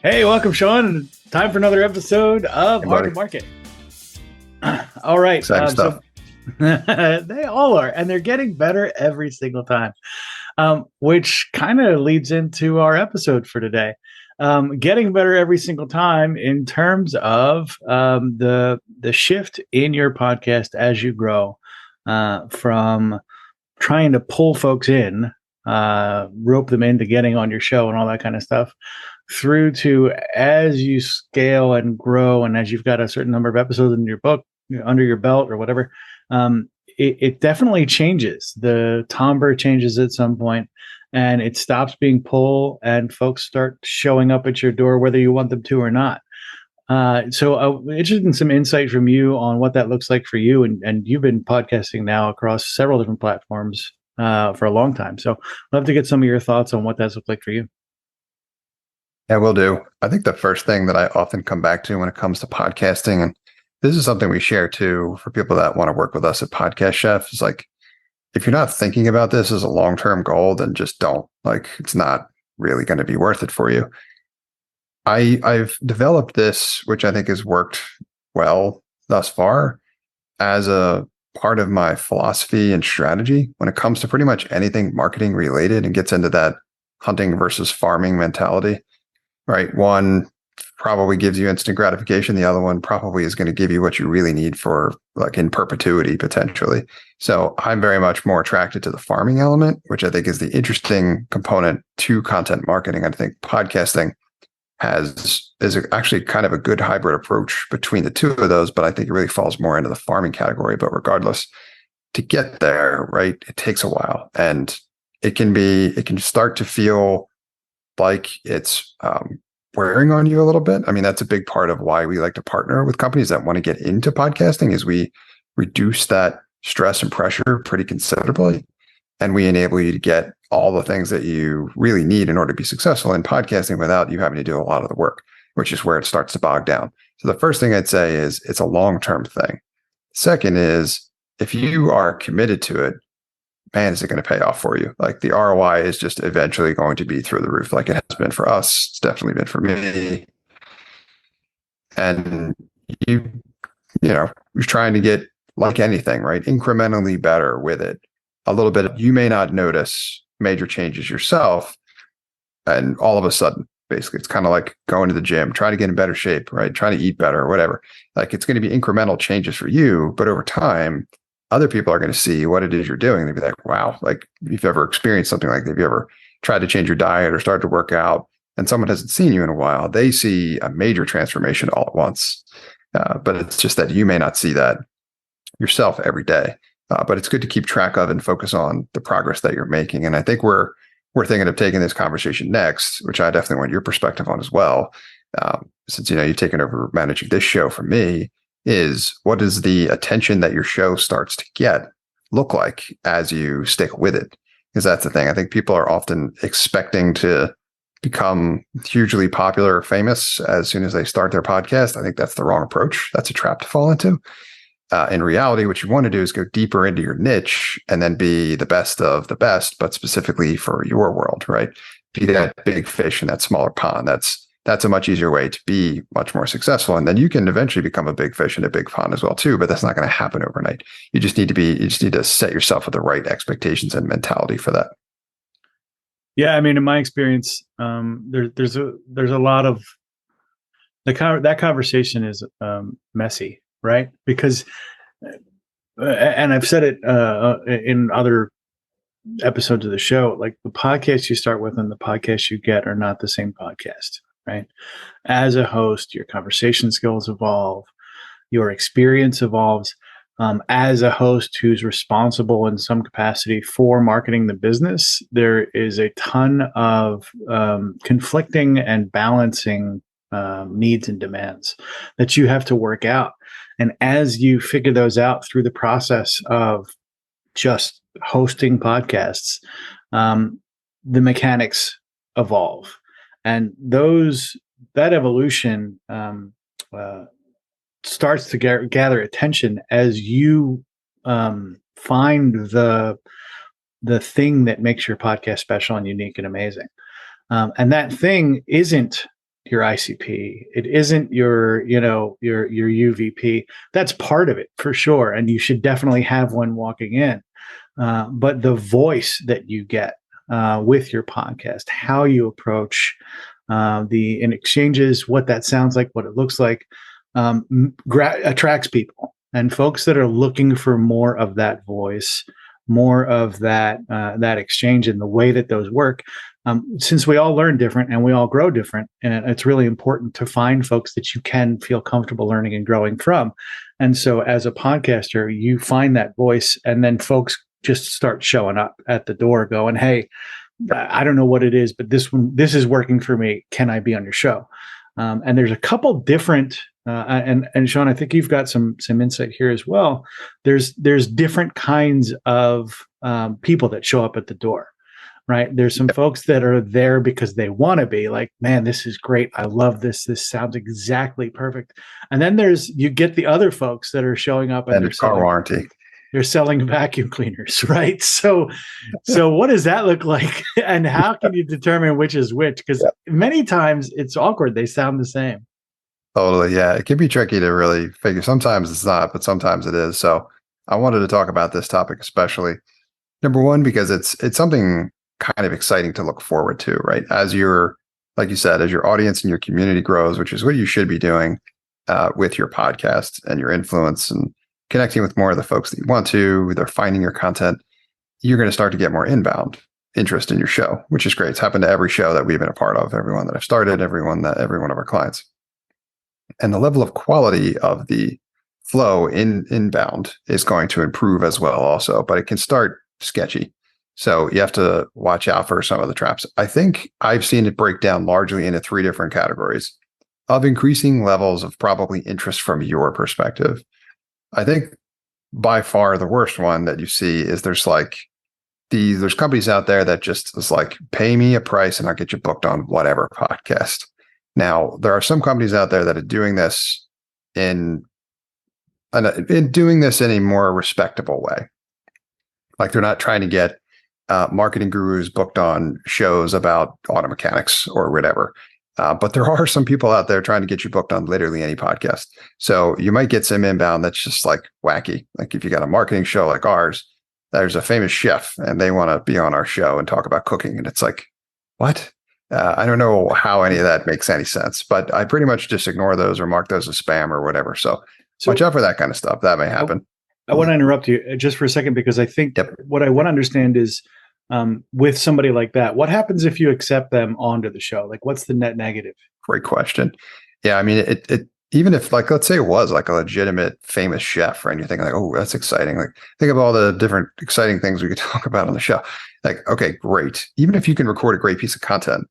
Hey, welcome, Sean. Time for another episode of Hey, Hard buddy. to Market. All right. Exciting stuff. They all are, and they're getting better every single time, which kind of leads into our episode for today. Getting better every single time in terms of the shift in your podcast as you grow, from trying to pull folks in, rope them into getting on your show and all that kind of stuff, through to as you scale and grow, and as you've got a certain number of episodes in your book under your belt or whatever, it definitely changes. The timbre changes at some point, and it stops being pull, and folks start showing up at your door whether you want them to or not. So I'm interested in some insight from you on what that looks like for you. And you've been podcasting now across several different platforms for a long time. So I'd love to get some of your thoughts on what that's looked like for you. Yeah, will do. I think the first thing that I often come back to when it comes to podcasting, and this is something we share too for people that want to work with us at Podcast Chef, is like, if you're not thinking about this as a long-term goal, then just don't. Like, it's not really going to be worth it for you. I've developed this, which I think has worked well thus far, as a part of my philosophy and strategy when it comes to pretty much anything marketing related and gets into that hunting versus farming mentality, right? One probably gives you instant gratification. The other one probably is going to give you what you really need for, like, in perpetuity, potentially. So I'm very much more attracted to the farming element, which I think is the interesting component to content marketing. I think podcasting is actually kind of a good hybrid approach between the two of those, but I think it really falls more into the farming category. But regardless, to get there, right, it takes a while, and it can start to feel like it's wearing on you a little bit. I mean, that's a big part of why we like to partner with companies that want to get into podcasting, is we reduce that stress and pressure pretty considerably, and we enable you to get all the things that you really need in order to be successful in podcasting without you having to do a lot of the work, which is where it starts to bog down. So the first thing I'd say is it's a long-term thing. Second is, if you are committed to it, man, is it going to pay off for you? Like, the ROI is just eventually going to be through the roof, like it has been for us. It's definitely been for me. And you know, you're trying to get, like anything, right, incrementally better with it. A little bit, you may not notice major changes yourself, and all of a sudden, basically, it's kind of like going to the gym, trying to get in better shape, right? Trying to eat better or whatever. Like, it's going to be incremental changes for you, but over time, other people are going to see what it is you're doing. They'd be like, wow, like, if you've ever experienced something like that, if you ever tried to change your diet or started to work out and someone hasn't seen you in a while, they see a major transformation all at once. But it's just that you may not see that yourself every day. But it's good to keep track of and focus on the progress that you're making. And I think we're thinking of taking this conversation next, which I definitely want your perspective on as well. Since, you've taken over managing this show from me, is what does the attention that your show starts to get look like as you stick with it? Because that's the thing. I think people are often expecting to become hugely popular or famous as soon as they start their podcast. I think that's the wrong approach. That's a trap to fall into. In reality, what you want to do is go deeper into your niche and then be the best of the best, but specifically for your world, right? Be that big fish in that smaller pond. That's a much easier way to be much more successful. And then you can eventually become a big fish in a big pond as well too, but that's not going to happen overnight. You just need to set yourself with the right expectations and mentality for that. Yeah, I mean, in my experience, there's a lot of that conversation is messy, right? Because, and I've said it in other episodes of the show, like, the podcast you start with and the podcast you get are not the same podcast, right? As a host, your conversation skills evolve, your experience evolves. As a host who's responsible in some capacity for marketing the business, there is a ton of conflicting and balancing needs and demands that you have to work out. And as you figure those out through the process of just hosting podcasts, the mechanics evolve, and that evolution starts to gather attention as you find the thing that makes your podcast special and unique and amazing. And that thing isn't your ICP. It isn't your UVP. That's part of it for sure, and you should definitely have one walking in. But the voice that you get with your podcast, how you approach the in exchanges, what that sounds like, what it looks like, attracts people and folks that are looking for more of that voice, more of that exchange and the way that those work. Since we all learn different and we all grow different, and it's really important to find folks that you can feel comfortable learning and growing from. And so as a podcaster, you find that voice, and then folks just start showing up at the door going, hey, I don't know what it is, but this is working for me. Can I be on your show? And there's a couple different, and Sean, I think you've got some insight here as well. There's different kinds of people that show up at the door, right? There's some folks that are there because they want to be like, man, this is great. I love this. This sounds exactly perfect. And then you get the other folks that are showing up and there's car warranty. They're selling vacuum cleaners, right? So what does that look like? And how can you determine which is which? Because many times it's awkward. They sound the same. Totally. Yeah. It can be tricky to really figure. Sometimes it's not, but sometimes it is. So I wanted to talk about this topic, especially number one, because it's something kind of exciting to look forward to, right? Like you said, as your audience and your community grows, which is what you should be doing with your podcast and your influence and connecting with more of the folks that you want to, they're finding your content, you're going to start to get more inbound interest in your show, which is great. It's happened to every show that we've been a part of, everyone that I've started, every one of our clients. And the level of quality of the flow inbound is going to improve as well also, but it can start sketchy. So you have to watch out for some of the traps. I think I've seen it break down largely into 3 different categories of increasing levels of probably interest from your perspective. I think by far the worst one that you see is there's companies out there that just is like, pay me a price and I'll get you booked on whatever podcast. Now, there are some companies out there that are doing this in a more respectable way. Like they're not trying to get marketing gurus booked on shows about auto mechanics or whatever. But there are some people out there trying to get you booked on literally any podcast. So you might get some inbound that's just like wacky. Like if you got a marketing show like ours, there's a famous chef and they want to be on our show and talk about cooking. And it's like, what? I don't know how any of that makes any sense, but I pretty much just ignore those or mark those as spam or whatever. So watch out for that kind of stuff. That may happen. I want to interrupt you just for a second, because I think what I want to understand is with somebody like that, what happens if you accept them onto the show? Like, what's the net negative? Great question. Yeah, I mean, it even if, like, let's say it was like a legitimate famous chef, right? And you're thinking like, oh, that's exciting. Like, think of all the different exciting things we could talk about on the show. Like, okay, great. Even if you can record a great piece of content,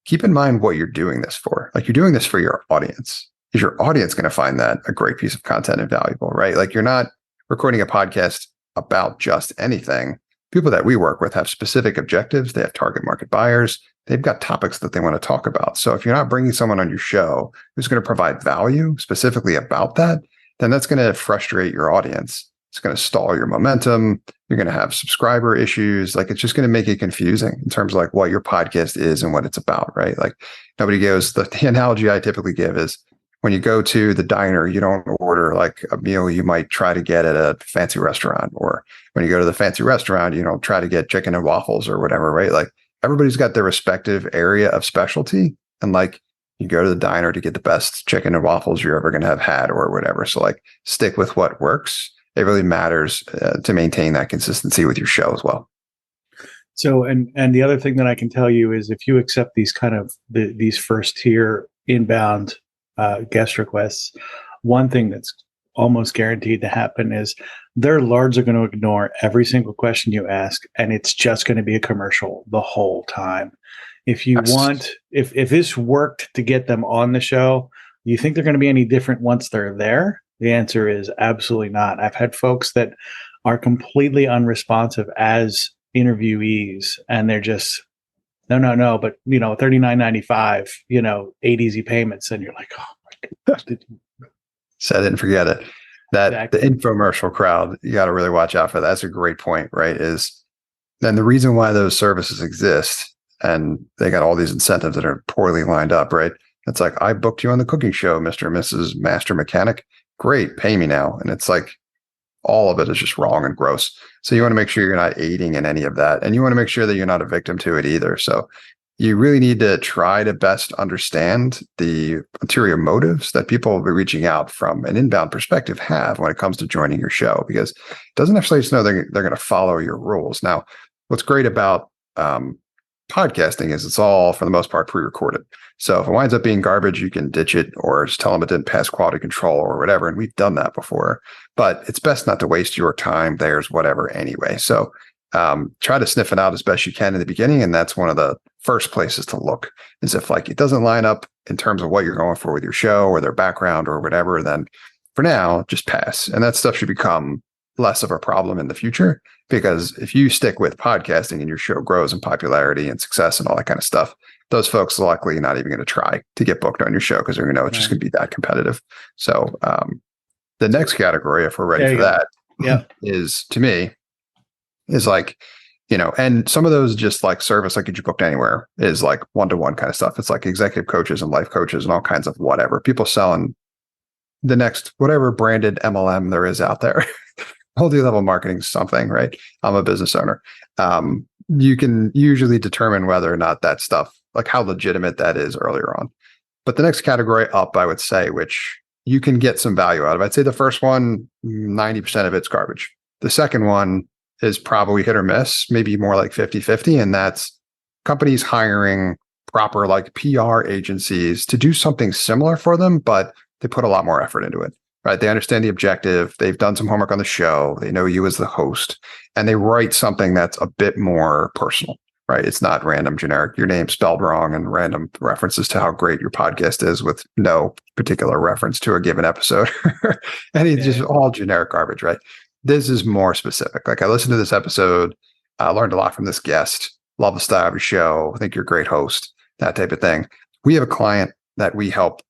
keep in mind what you're doing this for. Like, you're doing this for your audience. Is your audience going to find that a great piece of content and valuable, right? Like, you're not recording a podcast about just anything. People that we work with have specific objectives. They have target market buyers. They've got topics that they want to talk about. So if you're not bringing someone on your show who's going to provide value specifically about that, then that's going to frustrate your audience. It's going to stall your momentum. You're going to have subscriber issues. Like, it's just going to make it confusing in terms of like what your podcast is and what it's about, right? Like, the analogy I typically give is when you go to the diner, you don't order like a meal you might try to get at a fancy restaurant, or when you go to the fancy restaurant, you don't try to get chicken and waffles or whatever, right? Like, everybody's got their respective area of specialty, and like, you go to the diner to get the best chicken and waffles you're ever going to have had or whatever. So like, stick with what works. It really matters to maintain that consistency with your show as well. So, and the other thing that I can tell you is if you accept these kind of these first tier inbound guest requests, one thing that's almost guaranteed to happen is their lards are going to ignore every single question you ask, and it's just going to be a commercial the whole time. If you want, if this worked to get them on the show, do you think they're going to be any different once they're there? The answer is absolutely not. I've had folks that are completely unresponsive as interviewees, and they're just no, but $39.95, 8 easy payments, and you're like, oh my god, set it and forget it. That exactly. The infomercial crowd, you got to really watch out for that. That's a great point, right? Then the reason why those services exist, and they got all these incentives that are poorly lined up, right? It's like, I booked you on the cooking show, Mr. and Mrs. Master Mechanic. Great, pay me now. And it's like, all of it is just wrong and gross. So you want to make sure you're not aiding in any of that. And you want to make sure that you're not a victim to it either. So you really need to try to best understand the ulterior motives that people will be reaching out from an inbound perspective have when it comes to joining your show, because it doesn't necessarily just know they're going to follow your rules. Now, what's great about podcasting is it's all, for the most part, pre-recorded. So if it winds up being garbage, you can ditch it or just tell them it didn't pass quality control or whatever. And we've done that before, but it's best not to waste your time, theirs, whatever anyway. So try to sniff it out as best you can in the beginning. And that's one of the first places to look, is if like it doesn't line up in terms of what you're going for with your show or their background or whatever, then for now, just pass. And that stuff should become less of a problem in the future, because if you stick with podcasting and your show grows in popularity and success and all that kind of stuff, those folks are likely not even going to try to get booked on your show, because they're going to know it's just going to be that competitive. So the next category, if we're ready for that, is, to me, is like, and some of those just like service, like get you booked anywhere, is like one-to-one kind of stuff. It's like executive coaches and life coaches and all kinds of whatever. People selling the next whatever branded MLM there is out there. Multi-level marketing something, right? I'm a business owner. You can usually determine whether or not that stuff, like how legitimate that is earlier on. But the next category up, I would say, which you can get some value out of, I'd say the first one, 90% of it's garbage. The second one is probably hit or miss, maybe more like 50-50. And that's companies hiring proper like PR agencies to do something similar for them, but they put a lot more effort into it. Right? They understand the objective. They've done some homework on the show. They know you as the host, and they write something that's a bit more personal, right? It's not random, generic, your name spelled wrong and random references to how great your podcast is with no particular reference to a given episode. And it's just all generic garbage, right? This is more specific. Like, I listened to this episode, I learned a lot from this guest, love the style of your show, I think you're a great host, that type of thing. We have a client that we help,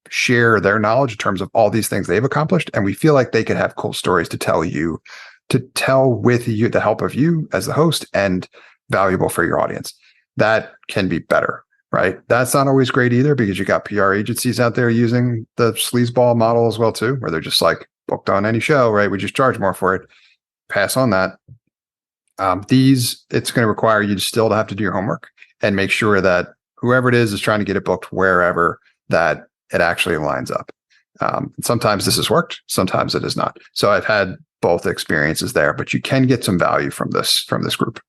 share their knowledge in terms of all these things they've accomplished. And we feel like they could have cool stories to tell you, to tell with you, the help of you as the host, and valuable for your audience. That can be better, right? That's not always great either, because you got PR agencies out there using the sleazeball model as well too, where they're just like, booked on any show, right? We just charge more for it. Pass on that. It's going to require you still to have to do your homework and make sure that whoever it is trying to get it booked wherever, that it actually lines up. Sometimes this has worked, sometimes it has not. So I've had both experiences there, but you can get some value from this group.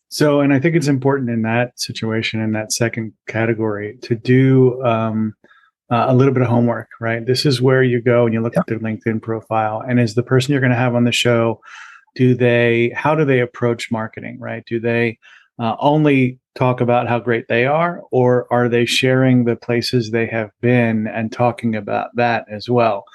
So, and I think it's important in that situation, in that second category, to do a little bit of homework, right? This is where you go and you look at their LinkedIn profile, and is the person you're going to have on the show, how do they approach marketing, right? Do they only talk about how great they are, or are they sharing the places they have been and talking about that as well?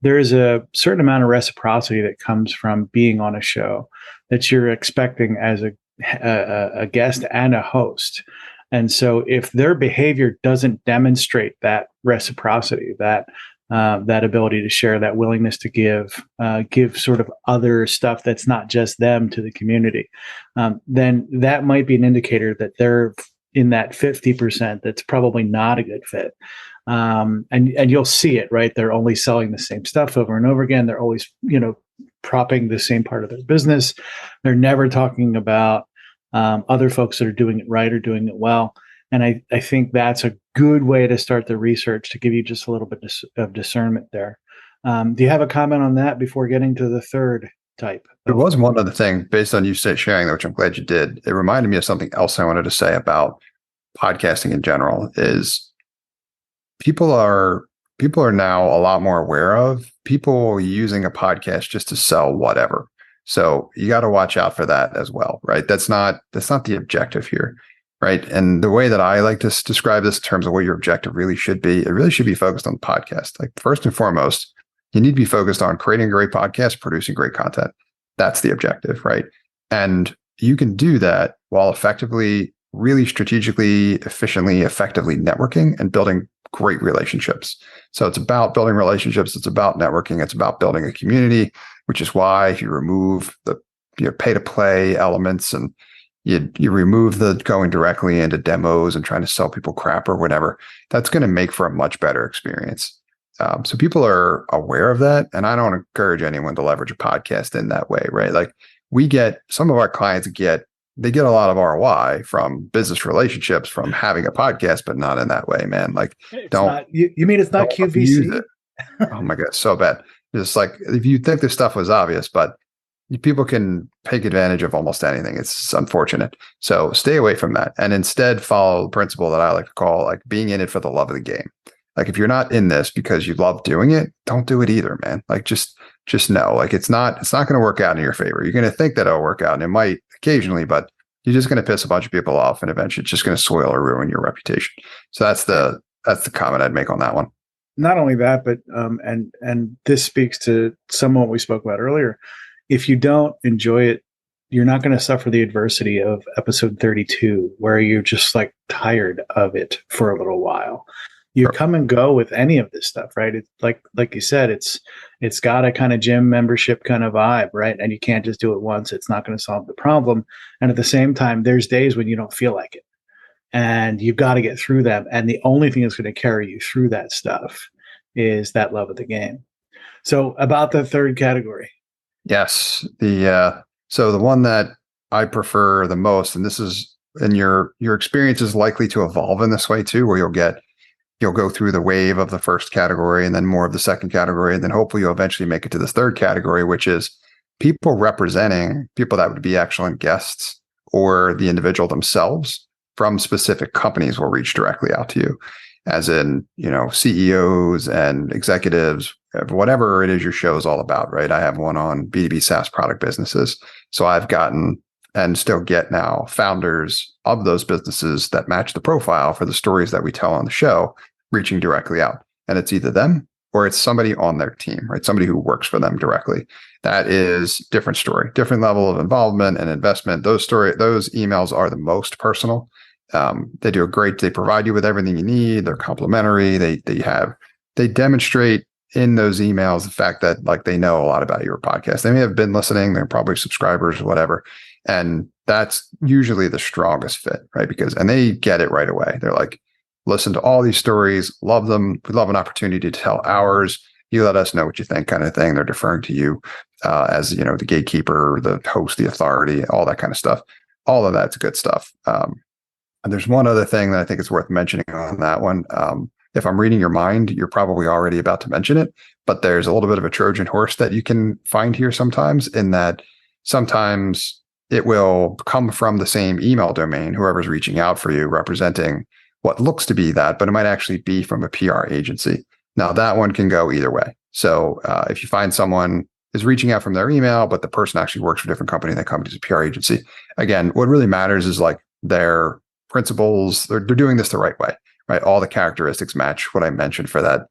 There is a certain amount of reciprocity that comes from being on a show that you're expecting as a guest and a host. And so if their behavior doesn't demonstrate that reciprocity, that ability to share, that willingness to give sort of other stuff that's not just them to the community, then that might be an indicator that they're in that 50% that's probably not a good fit. And you'll see it, right? They're only selling the same stuff over and over again. They're always, propping the same part of their business. They're never talking about other folks that are doing it right or doing it well. And I think that's a good way to start the research, to give you just a little bit of discernment there. Do you have a comment on that before getting to the third type? There was one other thing based on you sharing that, which I'm glad you did. It reminded me of something else I wanted to say about podcasting in general. Is people are now a lot more aware of people using a podcast just to sell whatever. So you got to watch out for that as well, right? That's not the objective here, right? And the way that I like to describe this in terms of what your objective really should be, it really should be focused on the podcast. Like, first and foremost, you need to be focused on creating a great podcast, producing great content. That's the objective, right? And you can do that while effectively, really strategically, efficiently, effectively networking and building great relationships. So it's about building relationships. It's about networking. It's about building a community, which is why if you remove the pay to play elements and you remove the going directly into demos and trying to sell people crap or whatever. That's going to make for a much better experience. So people are aware of that, and I don't encourage anyone to leverage a podcast in that way, right? Like some of our clients get a lot of ROI from business relationships from having a podcast, but not in that way, man. Like, It's don't not, you mean it's not don't abuse QVC? it. Oh my God, so bad. Just like if you think this stuff was obvious, but people can take advantage of almost anything. It's unfortunate. So stay away from that and instead follow the principle that I like to call like being in it for the love of the game. Like if you're not in this because you love doing it, don't do it either, man. Like just know, like it's not going to work out in your favor. You're going to think that it'll work out and it might occasionally, but you're just going to piss a bunch of people off and eventually it's just going to spoil or ruin your reputation. So that's the comment I'd make on that one. Not only that, but and this speaks to some of what we spoke about earlier. If you don't enjoy it, you're not going to suffer the adversity of episode 32, where you're just like tired of it for a little while. You come and go with any of this stuff, right? It's like you said, it's got a kind of gym membership kind of vibe, right? And you can't just do it once. It's not going to solve the problem. And at the same time, there's days when you don't feel like it. And you've got to get through them. And the only thing that's going to carry you through that stuff is that love of the game. So about the third category. Yes. So the one that I prefer the most, and this is, and your experience is likely to evolve in this way too, where you'll go through the wave of the first category and then more of the second category. And then hopefully you'll eventually make it to this third category, which is people representing people that would be excellent guests or the individual themselves from specific companies will reach directly out to you, as in, CEOs and executives, whatever it is your show is all about, right? I have one on B2B SaaS product businesses. So I've gotten and still get now founders of those businesses that match the profile for the stories that we tell on the show, reaching directly out. And it's either them or it's somebody on their team, right? Somebody who works for them directly. That is different story, different level of involvement and investment. Those emails are the most personal. They provide you with everything you need. They're complimentary. They demonstrate in those emails the fact that like they know a lot about your podcast. They may have been listening. They're probably subscribers or whatever. And that's usually the strongest fit, right? And they get it right away. They're like, listen to all these stories, love them. We love an opportunity to tell ours. You let us know what you think, kind of thing. They're deferring to you as, the gatekeeper, the host, the authority, all that kind of stuff. All of that's good stuff. And there's one other thing that I think is worth mentioning on that one. If I'm reading your mind, you're probably already about to mention it, but there's a little bit of a Trojan horse that you can find here sometimes, in that sometimes it will come from the same email domain, whoever's reaching out for you, representing what looks to be that, but it might actually be from a PR agency. Now that one can go either way. So if you find someone is reaching out from their email, but the person actually works for a different company, that company's a PR agency. Again, what really matters is like their principles. They're doing this the right way, right? All the characteristics match what I mentioned for that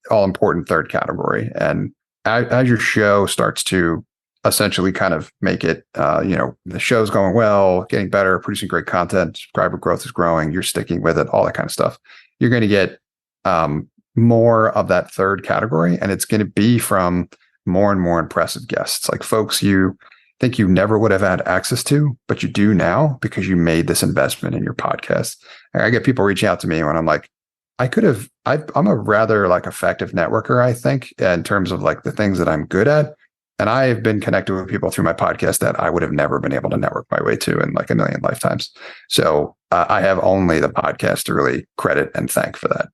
all important third category. And as your show starts to essentially kind of make it, the show's going well, getting better, producing great content, subscriber growth is growing, you're sticking with it, all that kind of stuff. You're going to get more of that third category, and it's going to be from more and more impressive guests, like folks you think you never would have had access to, but you do now because you made this investment in your podcast. I get people reaching out to me when I'm like, I'm a rather like effective networker, I think, in terms of like the things that I'm good at. And I have been connected with people through my podcast that I would have never been able to network my way to in like a million lifetimes. So I have only the podcast to really credit and thank for that.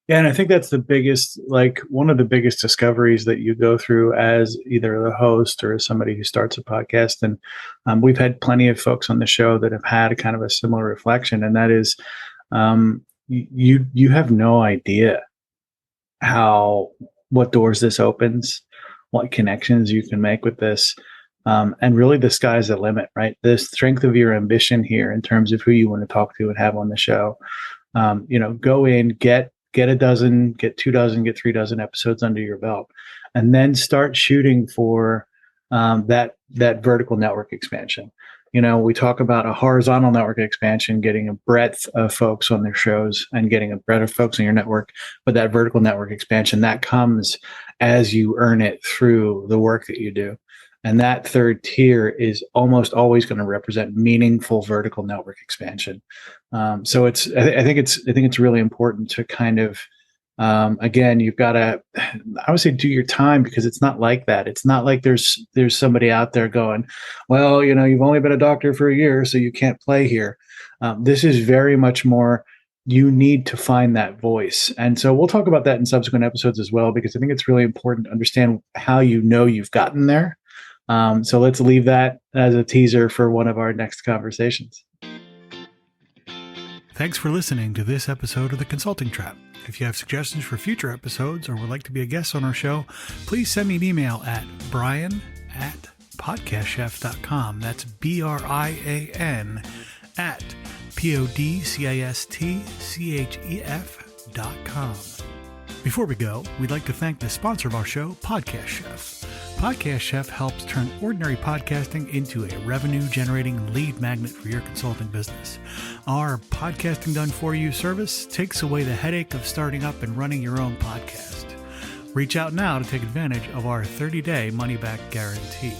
Yeah, and I think that's the biggest, like one of the biggest discoveries that you go through as either the host or as somebody who starts a podcast. And we've had plenty of folks on the show that have had kind of a similar reflection, and that is you have no idea what doors this opens, what connections you can make with this. And really the sky's the limit, right? The strength of your ambition here in terms of who you want to talk to and have on the show. Go in, get a dozen, get 2 dozen, get 3 dozen episodes under your belt, and then start shooting for that vertical network expansion. We talk about a horizontal network expansion, getting a breadth of folks on their shows and getting a breadth of folks in your network. But that vertical network expansion, that comes as you earn it through the work that you do. And that third tier is almost always going to represent meaningful vertical network expansion. So I think it's really important to kind of, again, you've got to, I would say, do your time, because it's not like that. It's not like there's somebody out there going, well, you've only been a doctor for a year, so you can't play here. This is very much more, you need to find that voice. And so we'll talk about that in subsequent episodes as well, because I think it's really important to understand how you've gotten there. So let's leave that as a teaser for one of our next conversations. Thanks for listening to this episode of The Consulting Trap. If you have suggestions for future episodes or would like to be a guest on our show, please send me an email at brian@podcastchef.com. That's BRIAN at podcastchef.com. Before we go, we'd like to thank the sponsor of our show, Podcast Chef. Podcast Chef helps turn ordinary podcasting into a revenue-generating lead magnet for your consulting business. Our Podcasting Done For You service takes away the headache of starting up and running your own podcast. Reach out now to take advantage of our 30-day money-back guarantee.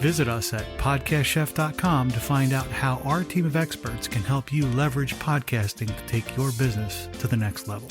Visit us at podcastchef.com to find out how our team of experts can help you leverage podcasting to take your business to the next level.